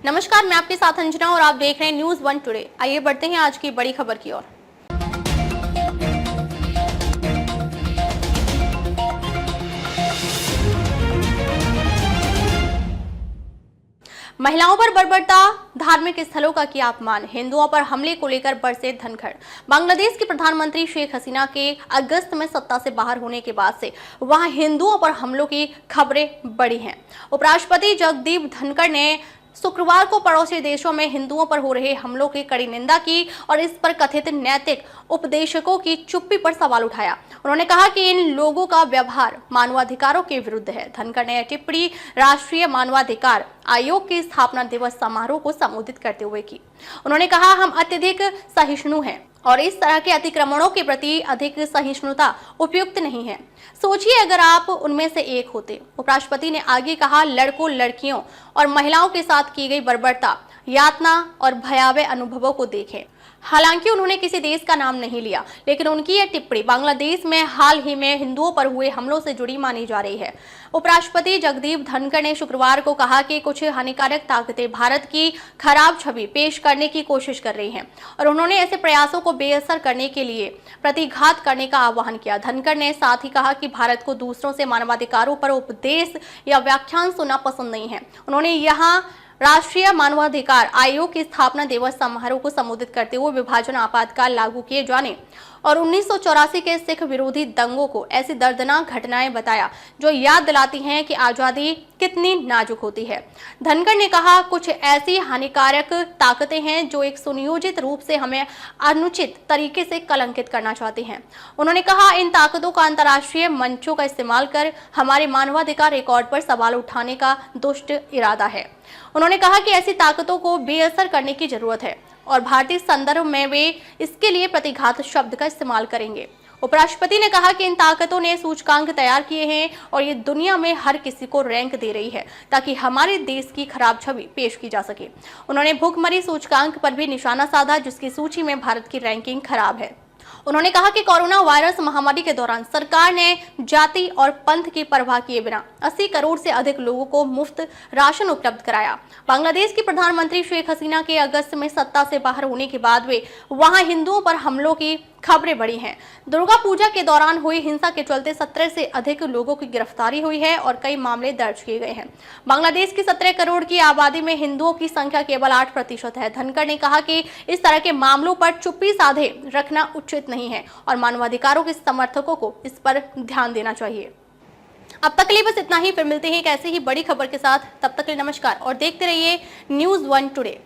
नमस्कार, मैं आपके साथ अंजना और आप देख रहे हैं न्यूज वन टुडे। आइए बढ़ते हैं आज की बड़ी खबर की ओर। महिलाओं पर बर्बरता, धार्मिक स्थलों का किया अपमान, हिंदुओं पर हमले को लेकर बरसे धनखड़। बांग्लादेश की प्रधानमंत्री शेख हसीना के अगस्त में सत्ता से बाहर होने के बाद से वहां हिंदुओं पर हमलों की खबरें बढ़ी हैं। उपराष्ट्रपति जगदीप धनखड़ ने शुक्रवार को पड़ोसी देशों में हिंदुओं पर हो रहे हमलों की कड़ी निंदा की और इस पर कथित नैतिक उपदेशकों की चुप्पी पर सवाल उठाया। उन्होंने कहा कि इन लोगों का व्यवहार मानवाधिकारों के विरुद्ध है। धनखड़ ने यह टिप्पणी राष्ट्रीय मानवाधिकार आयोग के स्थापना दिवस समारोह को संबोधित करते हुए की। उन्होंने कहा, हम अत्यधिक सहिष्णु हैं और इस तरह के अतिक्रमणों के प्रति अधिक सहिष्णुता उपयुक्त नहीं है। सोचिए अगर आप उनमें से एक होते। उपराष्ट्रपति ने आगे कहा, लड़कों, लड़कियों और महिलाओं के साथ की गई बर्बरता, यातना और भयावह अनुभवों को देखें। हालांकि उन्होंने किसी देश का नाम नहीं लिया, लेकिन उनकी यह टिप्पणी बांग्लादेश में हाल ही में हिंदुओं पर हुए हमलों से जुड़ी मानी जा रही है। उपराष्ट्रपति जगदीप धनखड़ ने शुक्रवार को कहा कि कुछ हानिकारक ताकतें भारत की खराब छवि पेश करने की कोशिश कर रही हैं और उन्होंने ऐसे प्रयासों को बेअसर करने के लिए प्रतिघात करने का आह्वान किया। धनखड़ ने साथ ही कहा कि भारत को दूसरों से मानवाधिकारों पर उपदेश या व्याख्यान सुनना पसंद नहीं है। उन्होंने यहाँ राष्ट्रीय मानवाधिकार आयोग की स्थापना दिवस समारोह को संबोधित करते हुए विभाजन आपातकाल लागू किए जाने और 1984 के सिख विरोधी दंगों को ऐसी दर्दनाक घटनाएं बताया जो याद दिलाती हैं कि आजादी कितनी नाजुक होती है। धनखड़ ने कहा, कुछ ऐसी हानिकारक ताकतें हैं जो एक सुनियोजित रूप से हमें अनुचित तरीके से कलंकित करना चाहती हैं। उन्होंने कहा, इन ताकतों का अंतर्राष्ट्रीय मंचों का इस्तेमाल कर हमारे मानवाधिकार रिकॉर्ड पर सवाल उठाने का दुष्ट इरादा है। उन्होंने कहा कि ऐसी ताकतों को बेअसर करने की जरूरत है और भारतीय संदर्भ में वे इसके लिए प्रतिघात शब्द का इस्तेमाल करेंगे। उपराष्ट्रपति ने कहा कि इन ताकतों ने सूचकांक तैयार किए हैं और ये दुनिया में हर किसी को रैंक दे रही है ताकि हमारे देश की खराब छवि पेश की जा सके। उन्होंने भूखमरी सूचकांक पर भी निशाना साधा, जिसकी सूची में भारत की रैंकिंग खराब है। उन्होंने कहा कि कोरोना वायरस महामारी के दौरान सरकार ने जाति और पंथ की परवाह किए बिना 80 करोड़ से अधिक लोगों को मुफ्त राशन उपलब्ध कराया। बांग्लादेश की प्रधानमंत्री शेख हसीना के अगस्त में सत्ता से बाहर होने के बाद वे वहां हिंदुओं पर हमलों की खबरें बढ़ी हैं। दुर्गा पूजा के दौरान हुई हिंसा के चलते 17 से अधिक लोगों की गिरफ्तारी हुई है और कई मामले दर्ज किए गए हैं। बांग्लादेश की 17 करोड़ की आबादी में हिंदुओं की संख्या केवल 8% है। धनखड़ ने कहा कि इस तरह के मामलों पर चुप्पी साधे रखना उचित नहीं है और मानवाधिकारों के समर्थकों को इस पर ध्यान देना चाहिए। अब तक के लिए बस इतना ही। फिर मिलते हैं एक ऐसे ही बड़ी खबर के साथ। तब तक के लिए नमस्कार और देखते रहिए न्यूज वन टुडे।